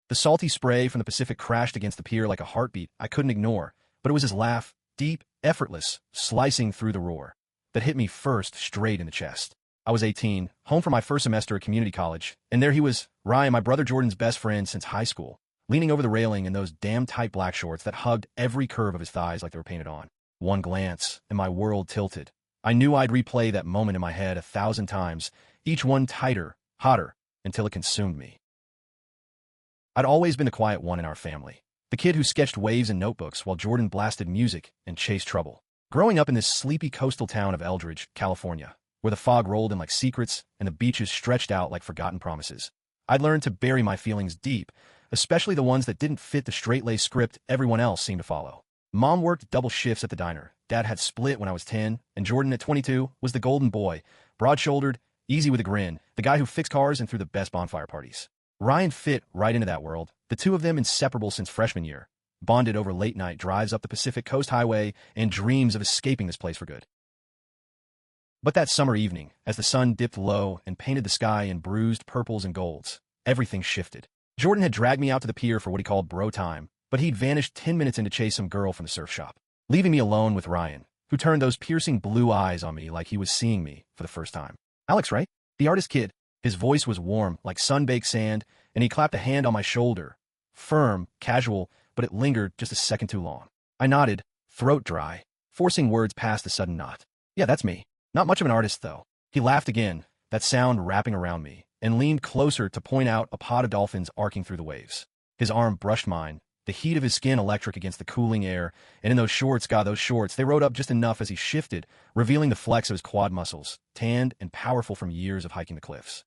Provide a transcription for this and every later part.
The salty spray from the Pacific crashed against the pier like a heartbeat I couldn't ignore, but it was his laugh, deep, effortless, slicing through the roar, that hit me first straight in the chest. I was 18, home for my first semester at community college, and there he was, Ryan, my brother Jordan's best friend since high school, leaning over the railing in those damn tight black shorts that hugged every curve of his thighs like they were painted on. One glance, and my world tilted. I knew I'd replay that moment in my head 1,000 times, each one tighter, hotter, until it consumed me. I'd always been the quiet one in our family, the kid who sketched waves in notebooks while Jordan blasted music and chased trouble. Growing up in this sleepy coastal town of Eldridge, California, where the fog rolled in like secrets and the beaches stretched out like forgotten promises, I'd learned to bury my feelings deep, especially the ones that didn't fit the straight-laced script everyone else seemed to follow. Mom worked double shifts at the diner, Dad had split when I was 10, and Jordan at 22 was the golden boy, broad-shouldered, easy with a grin, the guy who fixed cars and threw the best bonfire parties. Ryan fit right into that world, the two of them inseparable since freshman year, bonded over late-night drives up the Pacific Coast Highway and dreams of escaping this place for good. But that summer evening, as the sun dipped low and painted the sky in bruised purples and golds, everything shifted. Jordan had dragged me out to the pier for what he called bro time, but he'd vanished 10 minutes in to chase some girl from the surf shop, leaving me alone with Ryan, who turned those piercing blue eyes on me like he was seeing me for the first time. Alex, right? The artist kid. His voice was warm, like sun-baked sand, and he clapped a hand on my shoulder. Firm, casual, but it lingered just a second too long. I nodded, throat dry, forcing words past the sudden knot. Yeah, that's me. Not much of an artist, though. He laughed again, that sound wrapping around me, and leaned closer to point out a pod of dolphins arcing through the waves. His arm brushed mine, the heat of his skin electric against the cooling air, and in those shorts, they rode up just enough as he shifted, revealing the flex of his quad muscles, tanned and powerful from years of hiking the cliffs.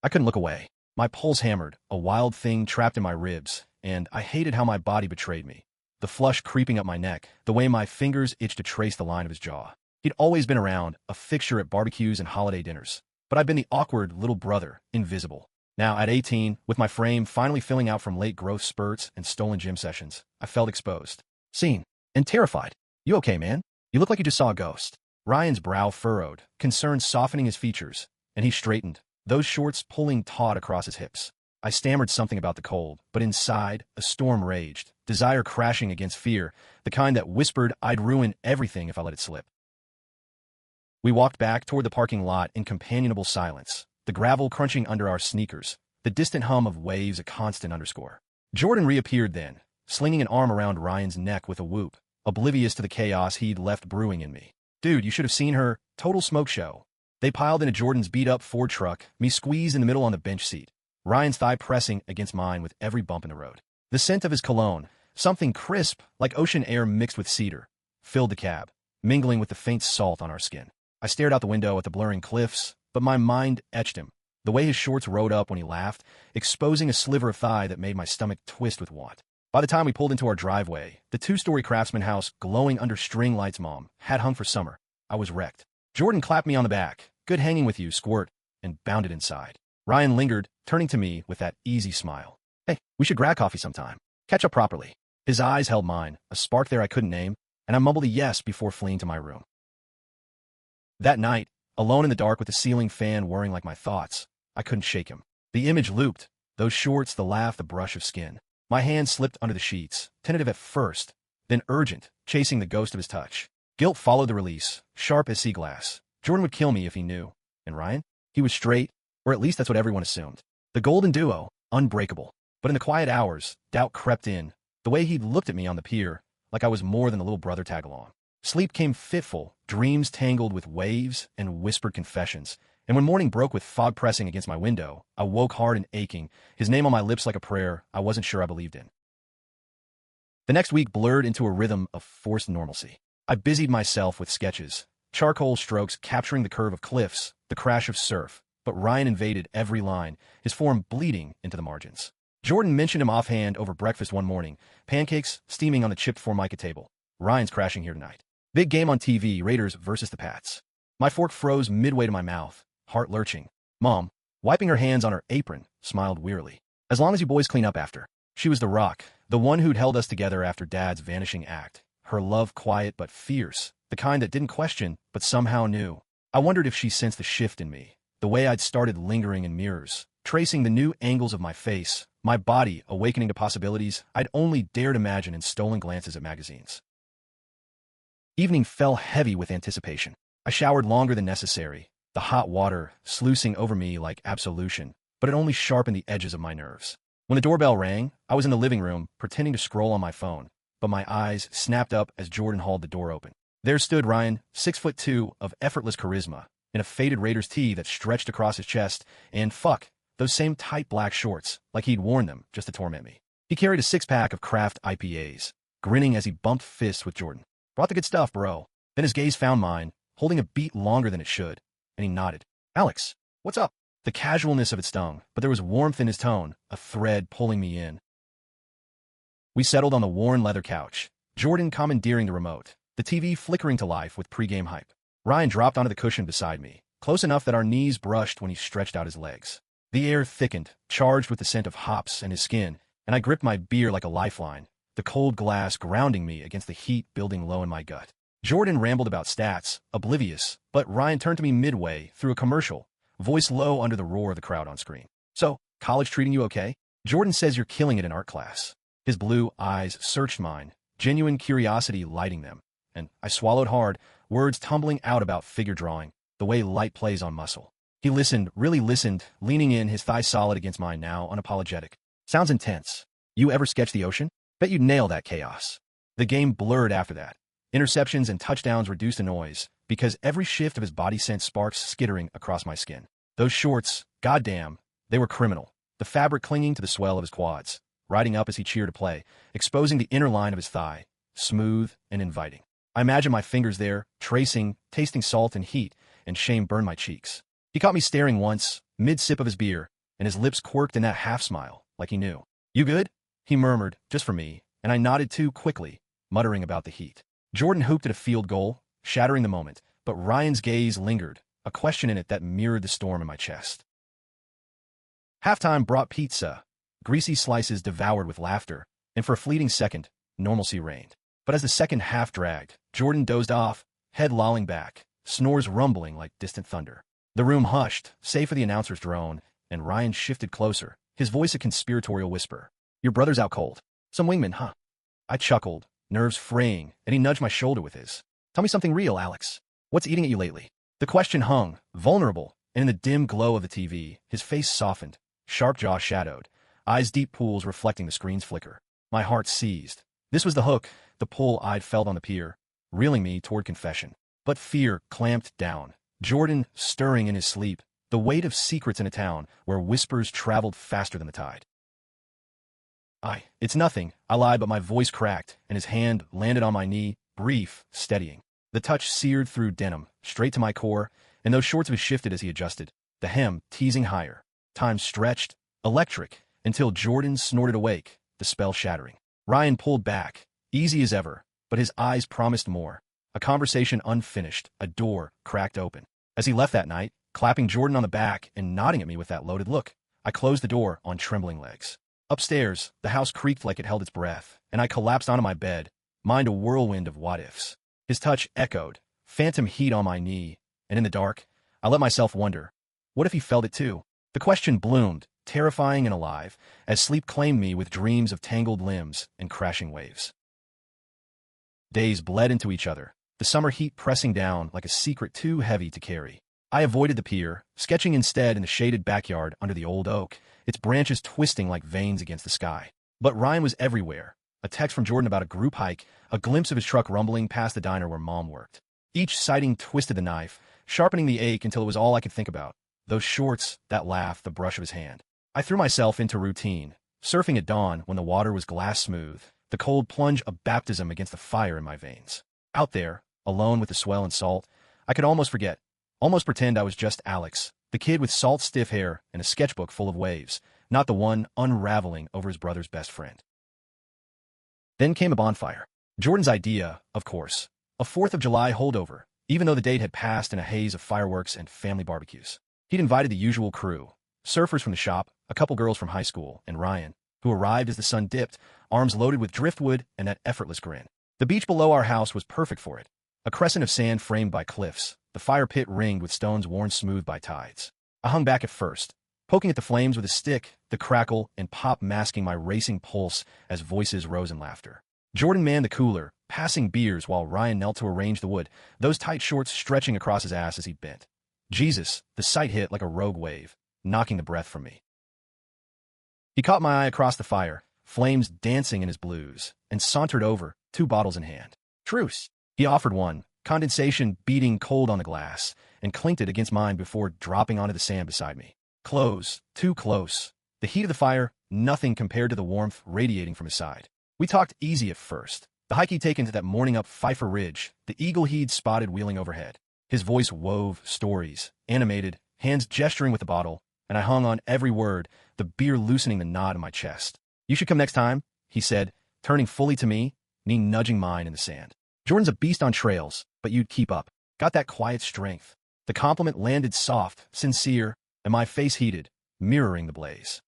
I couldn't look away. My pulse hammered, a wild thing trapped in my ribs, and I hated how my body betrayed me. The flush creeping up my neck, the way my fingers itched to trace the line of his jaw. He'd always been around, a fixture at barbecues and holiday dinners, but I'd been the awkward little brother, invisible. Now, at 18, with my frame finally filling out from late growth spurts and stolen gym sessions, I felt exposed, seen, and terrified. You okay, man? You look like you just saw a ghost. Ryan's brow furrowed, concern softening his features, and he straightened, those shorts pulling taut across his hips. I stammered something about the cold, but inside, a storm raged, desire crashing against fear, the kind that whispered I'd ruin everything if I let it slip. We walked back toward the parking lot in companionable silence, the gravel crunching under our sneakers, the distant hum of waves a constant underscore. Jordan reappeared then, slinging an arm around Ryan's neck with a whoop, oblivious to the chaos he'd left brewing in me. Dude, you should have seen her. Total smoke show. They piled into Jordan's beat-up Ford truck, me squeezed in the middle on the bench seat, Ryan's thigh pressing against mine with every bump in the road. The scent of his cologne, something crisp, like ocean air mixed with cedar, filled the cab, mingling with the faint salt on our skin. I stared out the window at the blurring cliffs, but my mind etched him, the way his shorts rode up when he laughed, exposing a sliver of thigh that made my stomach twist with want. By the time we pulled into our driveway, the two-story Craftsman house glowing under string lights Mom had hung for summer, I was wrecked. Jordan clapped me on the back. Good hanging with you, squirt, and bounded inside. Ryan lingered, turning to me with that easy smile. Hey, we should grab coffee sometime. Catch up properly. His eyes held mine, a spark there I couldn't name, and I mumbled a yes before fleeing to my room. That night, alone in the dark with the ceiling fan whirring like my thoughts, I couldn't shake him. The image looped, those shorts, the laugh, the brush of skin. My hand slipped under the sheets, tentative at first, then urgent, chasing the ghost of his touch. Guilt followed the release, sharp as sea glass. Jordan would kill me if he knew. And Ryan? He was straight, or at least that's what everyone assumed. The golden duo, unbreakable. But in the quiet hours, doubt crept in, the way he'd looked at me on the pier, like I was more than the little brother tag-along. Sleep came fitful, dreams tangled with waves and whispered confessions. And when morning broke with fog pressing against my window, I woke hard and aching, his name on my lips like a prayer I wasn't sure I believed in. The next week blurred into a rhythm of forced normalcy. I busied myself with sketches, charcoal strokes capturing the curve of cliffs, the crash of surf, but Ryan invaded every line, his form bleeding into the margins. Jordan mentioned him offhand over breakfast one morning, pancakes steaming on the chipped Formica table. Ryan's crashing here tonight. Big game on TV, Raiders versus the Pats. My fork froze midway to my mouth, heart lurching. Mom, wiping her hands on her apron, smiled wearily. As long as you boys clean up after. She was the rock, the one who'd held us together after Dad's vanishing act. Her love quiet but fierce, the kind that didn't question but somehow knew. I wondered if she sensed the shift in me, the way I'd started lingering in mirrors, tracing the new angles of my face, my body awakening to possibilities I'd only dared imagine in stolen glances at magazines. Evening fell heavy with anticipation. I showered longer than necessary, the hot water sluicing over me like absolution, but it only sharpened the edges of my nerves. When the doorbell rang, I was in the living room, pretending to scroll on my phone, but my eyes snapped up as Jordan hauled the door open. There stood Ryan, 6'2", of effortless charisma, in a faded Raiders tee that stretched across his chest, and those same tight black shorts, like he'd worn them just to torment me. He carried a six-pack of craft IPAs, grinning as he bumped fists with Jordan. "Brought the good stuff, bro." Then his gaze found mine, holding a beat longer than it should, and he nodded. "Alex, what's up?" The casualness of it stung, but there was warmth in his tone, a thread pulling me in. We settled on the worn leather couch, Jordan commandeering the remote, the TV flickering to life with pregame hype. Ryan dropped onto the cushion beside me, close enough that our knees brushed when he stretched out his legs. The air thickened, charged with the scent of hops and his skin, and I gripped my beer like a lifeline, the cold glass grounding me against the heat building low in my gut. Jordan rambled about stats, oblivious, but Ryan turned to me midway through a commercial, voice low under the roar of the crowd on screen. "So, college treating you okay? Jordan says you're killing it in art class." His blue eyes searched mine, genuine curiosity lighting them, and I swallowed hard, words tumbling out about figure drawing, the way light plays on muscle. He listened, really listened, leaning in, his thigh solid against mine now, unapologetic. "Sounds intense. You ever sketch the ocean? Bet you'd nail that chaos." The game blurred after that. Interceptions and touchdowns reduced to noise, because every shift of his body sent sparks skittering across my skin. Those shorts, goddamn, they were criminal. The fabric clinging to the swell of his quads, riding up as he cheered to play, exposing the inner line of his thigh, smooth and inviting. I imagined my fingers there, tracing, tasting salt and heat, and shame burned my cheeks. He caught me staring once, mid-sip of his beer, and his lips quirked in that half-smile, like he knew. "You good?" he murmured, just for me, and I nodded too quickly, muttering about the heat. Jordan hooped at a field goal, shattering the moment, but Ryan's gaze lingered, a question in it that mirrored the storm in my chest. Halftime brought pizza, greasy slices devoured with laughter, and for a fleeting second, normalcy reigned. But as the second half dragged, Jordan dozed off, head lolling back, snores rumbling like distant thunder. The room hushed, save for the announcer's drone, and Ryan shifted closer, his voice a conspiratorial whisper. "Your brother's out cold. Some wingman, huh?" I chuckled, nerves fraying, and he nudged my shoulder with his. "Tell me something real, Alex. What's eating at you lately?" The question hung, vulnerable, and in the dim glow of the TV, his face softened, sharp jaw shadowed, eyes deep pools reflecting the screen's flicker. My heart seized. This was the hook, the pull I'd felt on the pier, reeling me toward confession. But fear clamped down. Jordan stirring in his sleep, the weight of secrets in a town where whispers traveled faster than the tide. It's nothing," I lied, but my voice cracked, and his hand landed on my knee, brief, steadying. The touch seared through denim, straight to my core, and those shorts of his shifted as he adjusted, the hem teasing higher. Time stretched, electric, until Jordan snorted awake, the spell shattering. Ryan pulled back, easy as ever, but his eyes promised more. A conversation unfinished, a door cracked open. As he left that night, clapping Jordan on the back and nodding at me with that loaded look, I closed the door on trembling legs. Upstairs, the house creaked like it held its breath, and I collapsed onto my bed, mind a whirlwind of what-ifs. His touch echoed, phantom heat on my knee, and in the dark, I let myself wonder, what if he felt it too? The question bloomed, terrifying and alive, as sleep claimed me with dreams of tangled limbs and crashing waves. Days bled into each other, the summer heat pressing down like a secret too heavy to carry. I avoided the pier, sketching instead in the shaded backyard under the old oak, its branches twisting like veins against the sky. But Ryan was everywhere. A text from Jordan about a group hike, a glimpse of his truck rumbling past the diner where Mom worked. Each sighting twisted the knife, sharpening the ache until it was all I could think about. Those shorts, that laugh, the brush of his hand. I threw myself into routine, surfing at dawn when the water was glass smooth, the cold plunge a baptism against the fire in my veins. Out there, alone with the swell and salt, I could almost forget, almost pretend I was just Alex, the kid with salt-stiff hair and a sketchbook full of waves, not the one unraveling over his brother's best friend. Then came a bonfire. Jordan's idea, of course, a 4th of July holdover, even though the date had passed in a haze of fireworks and family barbecues. He'd invited the usual crew, surfers from the shop, a couple girls from high school, and Ryan, who arrived as the sun dipped, arms loaded with driftwood and that effortless grin. The beach below our house was perfect for it, a crescent of sand framed by cliffs, the fire pit ringed with stones worn smooth by tides. I hung back at first, poking at the flames with a stick, the crackle and pop masking my racing pulse as voices rose in laughter. Jordan manned the cooler, passing beers while Ryan knelt to arrange the wood, those tight shorts stretching across his ass as he bent. Jesus, the sight hit like a rogue wave, knocking the breath from me. He caught my eye across the fire, flames dancing in his blues, and sauntered over, 2 bottles in hand. Truce. He offered one, condensation beating cold on the glass, and clinked it against mine before dropping onto the sand beside me. Close, too close. The heat of the fire, nothing compared to the warmth radiating from his side. We talked easy at first, the hike he'd taken to that morning up Pfeiffer Ridge, the eagle he'd spotted wheeling overhead. His voice wove stories, animated, hands gesturing with the bottle, and I hung on every word, the beer loosening the knot in my chest. You should come next time, he said, turning fully to me, knee nudging mine in the sand. Jordan's a beast on trails, but you'd keep up. Got that quiet strength. The compliment landed soft, sincere, and my face heated, mirroring the blaze.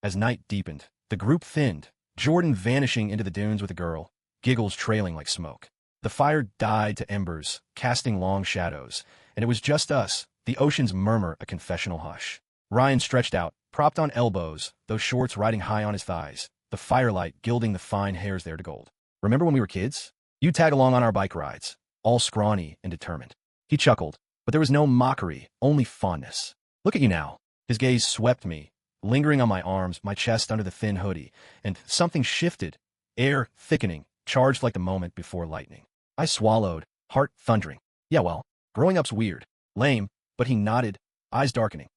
As night deepened, the group thinned, Jordan vanishing into the dunes with a girl, giggles trailing like smoke. The fire died to embers, casting long shadows, and it was just us, the ocean's murmur a confessional hush. Ryan stretched out, propped on elbows, those shorts riding high on his thighs, the firelight gilding the fine hairs there to gold. Remember when we were kids? You'd tag along on our bike rides, all scrawny and determined. He chuckled, but there was no mockery, only fondness. Look at you now. His gaze swept me, lingering on my arms, my chest under the thin hoodie, and something shifted, air thickening, charged like the moment before lightning. I swallowed, heart thundering. Yeah, well, growing up's weird. Lame, but he nodded, eyes darkening.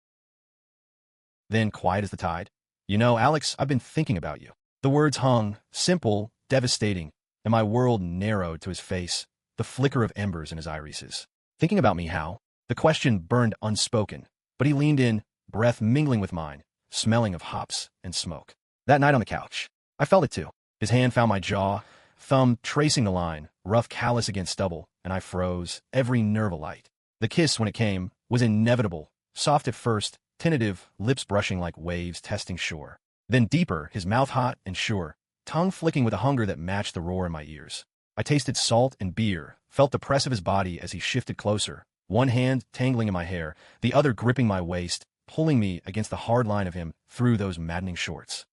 Then, quiet as the tide, you know, Alex, I've been thinking about you. The words hung, simple, devastating, and my world narrowed to his face, the flicker of embers in his irises. Thinking about me, how? The question burned unspoken, but he leaned in, breath mingling with mine, smelling of hops and smoke. That night on the couch, I felt it too. His hand found my jaw, thumb tracing the line, rough callus against stubble, and I froze, every nerve alight. The kiss, when it came, was inevitable, soft at first, tentative, lips brushing like waves testing shore. Then deeper, his mouth hot and sure, tongue flicking with a hunger that matched the roar in my ears. I tasted salt and beer, felt the press of his body as he shifted closer, one hand tangling in my hair, the other gripping my waist, pulling me against the hard line of him through those maddening shorts.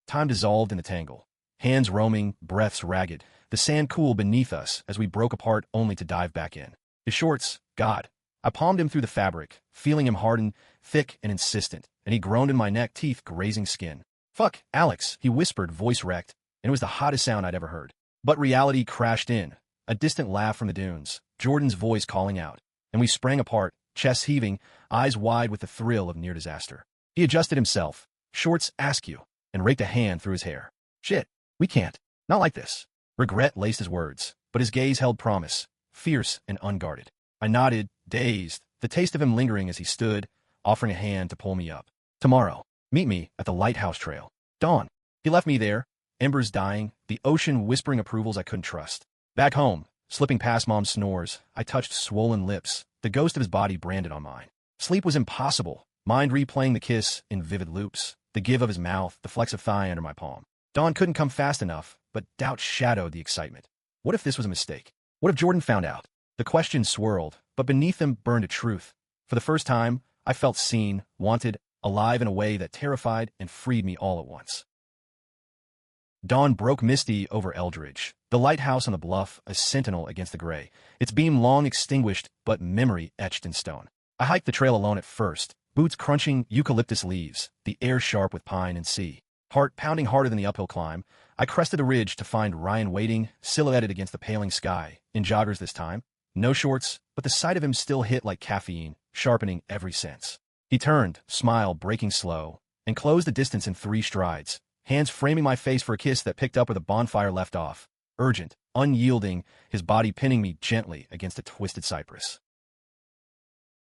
Time dissolved in the tangle, hands roaming, breaths ragged, the sand cool beneath us as we broke apart only to dive back in. His shorts, God. I palmed him through the fabric, feeling him harden, thick and insistent, and he groaned in my neck, teeth grazing skin. Fuck, Alex, he whispered, voice wrecked, and it was the hottest sound I'd ever heard. But reality crashed in, a distant laugh from the dunes, Jordan's voice calling out, and we sprang apart, chests heaving, eyes wide with the thrill of near disaster. He adjusted himself, shorts askew, and raked a hand through his hair. Shit, we can't. Not like this. Regret laced his words, but his gaze held promise, fierce and unguarded. I nodded, dazed, the taste of him lingering as he stood, offering a hand to pull me up. Tomorrow, meet me at the Lighthouse Trail. Dawn. He left me there, embers dying, the ocean whispering approvals I couldn't trust. Back home, slipping past Mom's snores, I touched swollen lips, the ghost of his body branded on mine. Sleep was impossible, mind replaying the kiss in vivid loops, the give of his mouth, the flex of thigh under my palm. Dawn couldn't come fast enough, but doubt shadowed the excitement. What if this was a mistake? What if Jordan found out? The question swirled, but beneath them burned a truth. For the first time, I felt seen, wanted, alive in a way that terrified and freed me all at once. Dawn broke misty over Eldridge, the lighthouse on the bluff, a sentinel against the gray, its beam long extinguished but memory etched in stone. I hiked the trail alone at first, boots crunching eucalyptus leaves, the air sharp with pine and sea. Heart pounding harder than the uphill climb, I crested a ridge to find Ryan waiting, silhouetted against the paling sky, in joggers this time. No shorts, but the sight of him still hit like caffeine, sharpening every sense. He turned, smile breaking slow, and closed the distance in 3 strides, hands framing my face for a kiss that picked up where the bonfire left off, urgent, unyielding, his body pinning me gently against a twisted cypress.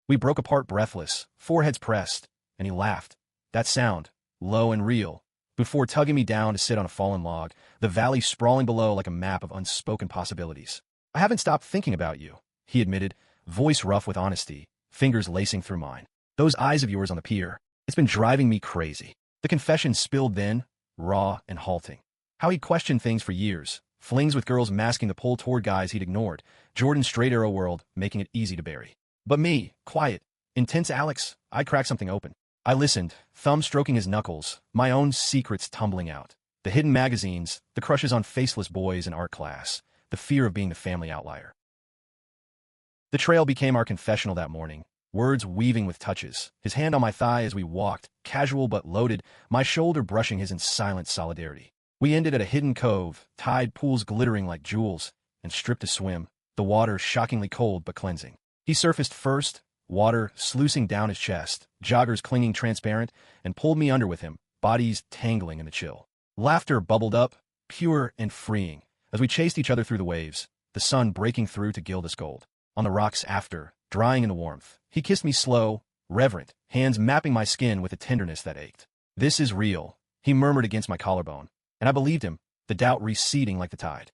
We broke apart breathless, foreheads pressed, and he laughed. That sound, low and real, before tugging me down to sit on a fallen log, the valley sprawling below like a map of unspoken possibilities. I haven't stopped thinking about you, he admitted, voice rough with honesty, fingers lacing through mine. Those eyes of yours on the pier, it's been driving me crazy. The confession spilled then, raw and halting. How he'd questioned things for years, flings with girls masking the pull toward guys he'd ignored, Jordan's straight arrow world making it easy to bury. But me, quiet, Intense Alex, I cracked something open. I listened, thumb stroking his knuckles, my own secrets tumbling out. The hidden magazines, the crushes on faceless boys in art class, the fear of being the family outlier. The trail became our confessional that morning, words weaving with touches, his hand on my thigh as we walked, casual but loaded, my shoulder brushing his in silent solidarity. We ended at a hidden cove, tide pools glittering like jewels, and stripped to swim, the water shockingly cold but cleansing. He surfaced first, water sluicing down his chest, joggers clinging transparent, and pulled me under with him, bodies tangling in the chill. Laughter bubbled up, pure and freeing, as we chased each other through the waves, the sun breaking through to gild us gold. On the rocks after, drying in the warmth, he kissed me slow, reverent, hands mapping my skin with a tenderness that ached. "This is real," he murmured against my collarbone, and I believed him, the doubt receding like the tide.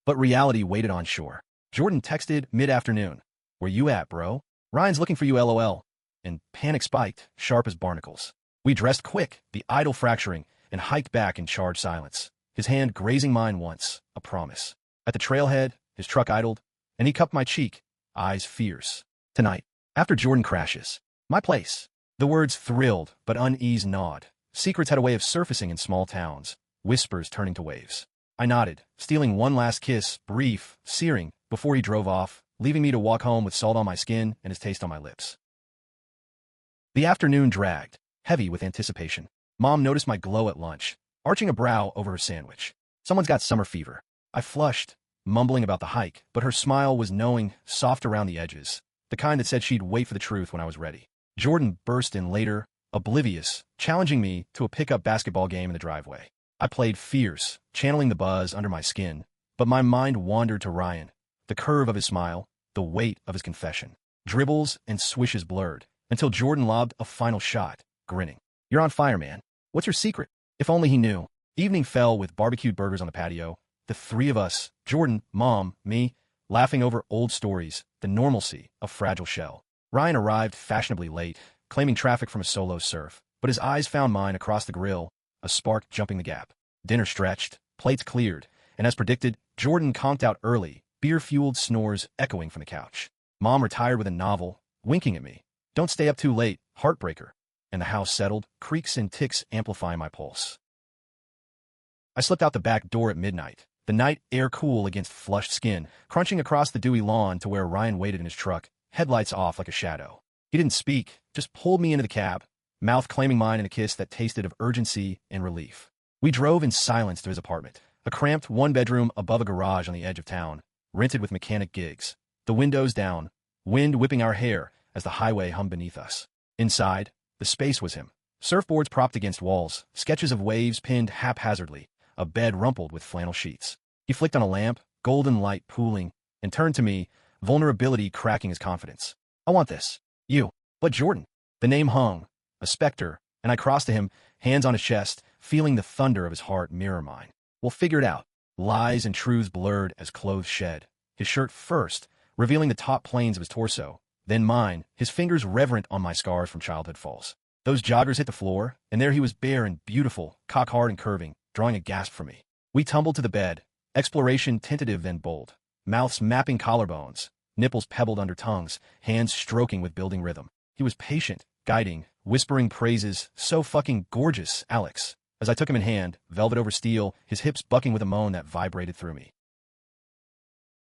But reality waited on shore. Jordan texted mid-afternoon, "Where you at, bro? Ryan's looking for you, LOL." And panic spiked, sharp as barnacles. We dressed quick, the idol fracturing, and hiked back in charred silence, his hand grazing mine once, a promise. At the trailhead, his truck idled, and he cupped my cheek, eyes fierce. "Tonight, after Jordan crashes. My place." The words thrilled, but unease gnawed. Secrets had a way of surfacing in small towns, whispers turning to waves. I nodded, stealing one last kiss, brief, searing, before he drove off, leaving me to walk home with salt on my skin and his taste on my lips. The afternoon dragged, heavy with anticipation. Mom noticed my glow at lunch, arching a brow over her sandwich. "Someone's got summer fever." I flushed, mumbling about the hike, but her smile was knowing, soft around the edges, the kind that said she'd wait for the truth when I was ready. Jordan burst in later, oblivious, challenging me to a pickup basketball game in the driveway. I played fierce, channeling the buzz under my skin, but my mind wandered to Ryan, the curve of his smile, the weight of his confession. Dribbles and swishes blurred, until Jordan lobbed a final shot, grinning. "You're on fire, man. What's your secret?" If only he knew. Evening fell with barbecued burgers on the patio, the three of us, Jordan, Mom, me, laughing over old stories, the normalcy of Fragile Shell. Ryan arrived fashionably late, claiming traffic from a solo surf, but his eyes found mine across the grill, a spark jumping the gap. Dinner stretched, plates cleared, and as predicted, Jordan conked out early, beer-fueled snores echoing from the couch. Mom retired with a novel, winking at me. "Don't stay up too late, heartbreaker." And the house settled, creaks and ticks amplifying my pulse. I slipped out the back door at midnight, the night air cool against flushed skin, crunching across the dewy lawn to where Ryan waited in his truck, headlights off like a shadow. He didn't speak, just pulled me into the cab, mouth claiming mine in a kiss that tasted of urgency and relief. We drove in silence to his apartment, a cramped one-bedroom above a garage on the edge of town, rented with mechanic gigs, the windows down, wind whipping our hair as the highway hummed beneath us. Inside, the space was him. Surfboards propped against walls, sketches of waves pinned haphazardly, a bed rumpled with flannel sheets. He flicked on a lamp, golden light pooling, and turned to me, vulnerability cracking his confidence. "I want this. You." "But Jordan." The name hung, a specter, and I crossed to him, hands on his chest, feeling the thunder of his heart mirror mine. "We'll figure it out." Lies and truths blurred as clothes shed. His shirt first, revealing the top planes of his torso, then mine, his fingers reverent on my scars from childhood falls. Those joggers hit the floor, and there he was bare and beautiful, cock-hard and curving, drawing a gasp from me. We tumbled to the bed, exploration tentative then bold, mouths mapping collarbones, nipples pebbled under tongues, hands stroking with building rhythm. He was patient, guiding, whispering praises, "So fucking gorgeous, Alex." As I took him in hand, velvet over steel, his hips bucking with a moan that vibrated through me.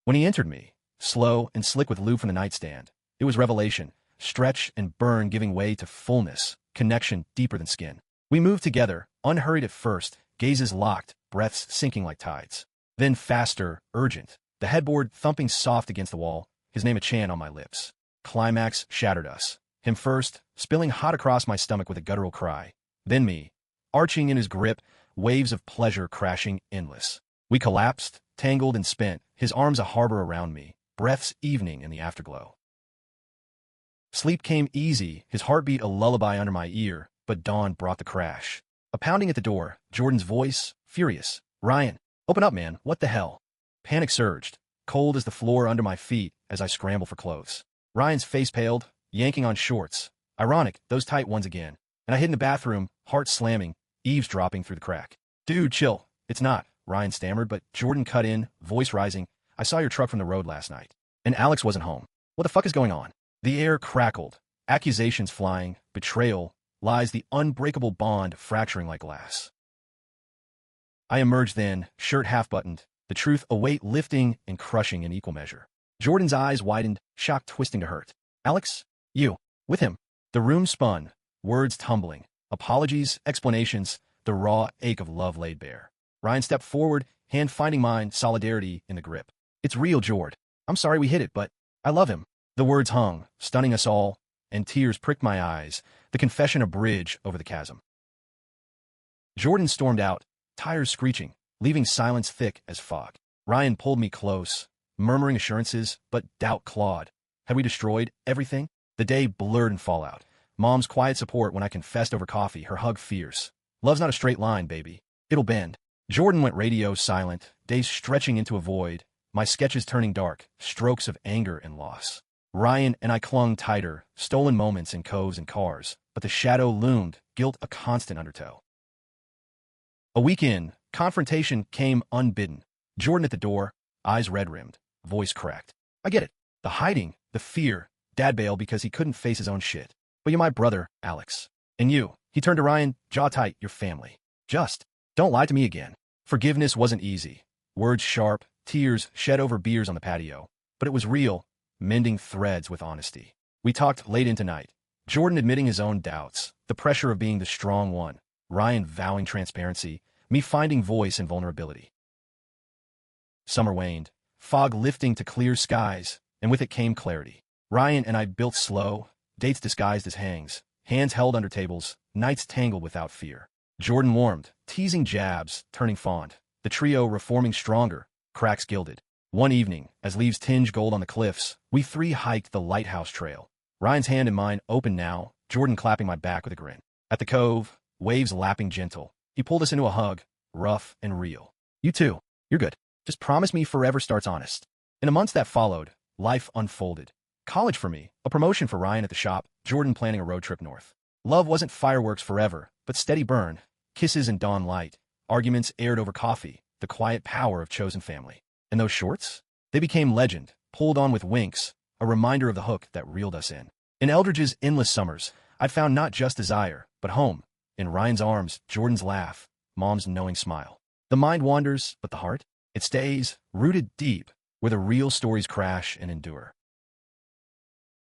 When he entered me, slow and slick with lube from the nightstand, it was revelation, stretch and burn giving way to fullness, connection deeper than skin. We moved together, unhurried at first, gazes locked, breaths sinking like tides. Then faster, urgent, the headboard thumping soft against the wall, his name a chant on my lips. Climax shattered us. Him first, spilling hot across my stomach with a guttural cry. Then me, arching in his grip, waves of pleasure crashing endless. We collapsed, tangled and spent, his arms a harbor around me, breaths evening in the afterglow. Sleep came easy, his heartbeat a lullaby under my ear, but dawn brought the crash. A pounding at the door, Jordan's voice, furious. "Ryan, open up, man, what the hell?" Panic surged, cold as the floor under my feet as I scrambled for clothes. Ryan's face paled, yanking on shorts. Ironic, those tight ones again. And I hid in the bathroom, heart slamming, eavesdropping through the crack. "Dude, chill. It's not," Ryan stammered, but Jordan cut in, voice rising. "I saw your truck from the road last night. And Alex wasn't home. What the fuck is going on?" The air crackled, accusations flying, betrayal, lies, the unbreakable bond fracturing like glass. I emerged then, shirt half-buttoned, the truth a weight lifting and crushing in equal measure. Jordan's eyes widened, shock twisting to hurt. Alex? You? With him? The room spun, words tumbling, apologies, explanations, the raw ache of love laid bare. Ryan stepped forward, hand finding mine, solidarity in the grip. It's real, Jord. I'm sorry we hit it, but I love him. The words hung, stunning us all, and tears pricked my eyes, the confession a bridge over the chasm. Jordan stormed out, tires screeching, leaving silence thick as fog. Ryan pulled me close, murmuring assurances, but doubt clawed. Had we destroyed everything? The day blurred in fallout. Mom's quiet support when I confessed over coffee, her hug fierce. Love's not a straight line, baby. It'll bend. Jordan went radio silent, days stretching into a void, my sketches turning dark, strokes of anger and loss. Ryan and I clung tighter, stolen moments in coves and cars, but the shadow loomed, guilt a constant undertow. A week in, confrontation came unbidden. Jordan at the door, eyes red-rimmed, voice cracked. I get it. The hiding, the fear. Dad bailed because he couldn't face his own shit. But you're my brother, Alex. And you. He turned to Ryan, jaw tight, your family. Just don't lie to me again. Forgiveness wasn't easy. Words sharp, tears shed over beers on the patio. But it was real, mending threads with honesty. We talked late into night. Jordan admitting his own doubts, the pressure of being the strong one. Ryan vowing transparency, me finding voice in vulnerability. Summer waned, fog lifting to clear skies, and with it came clarity. Ryan and I built slow, dates disguised as hangs, hands held under tables, nights tangled without fear. Jordan warmed, teasing jabs, turning fond. The trio reforming stronger, cracks gilded. One evening, as leaves tinge gold on the cliffs, we three hiked the lighthouse trail. Ryan's hand in mine open now, Jordan clapping my back with a grin. At the cove, waves lapping gentle, he pulled us into a hug, rough and real. You too. You're good. Just promise me forever starts honest. In the months that followed, life unfolded. College for me, a promotion for Ryan at the shop, Jordan planning a road trip north. Love wasn't fireworks forever, but steady burn, kisses and dawn light, arguments aired over coffee, the quiet power of chosen family. And those shorts? They became legend, pulled on with winks, a reminder of the hook that reeled us in. In Eldridge's endless summers, I'd found not just desire, but home. In Ryan's arms, Jordan's laugh, Mom's knowing smile. The mind wanders, but the heart? It stays, rooted deep, where the real stories crash and endure.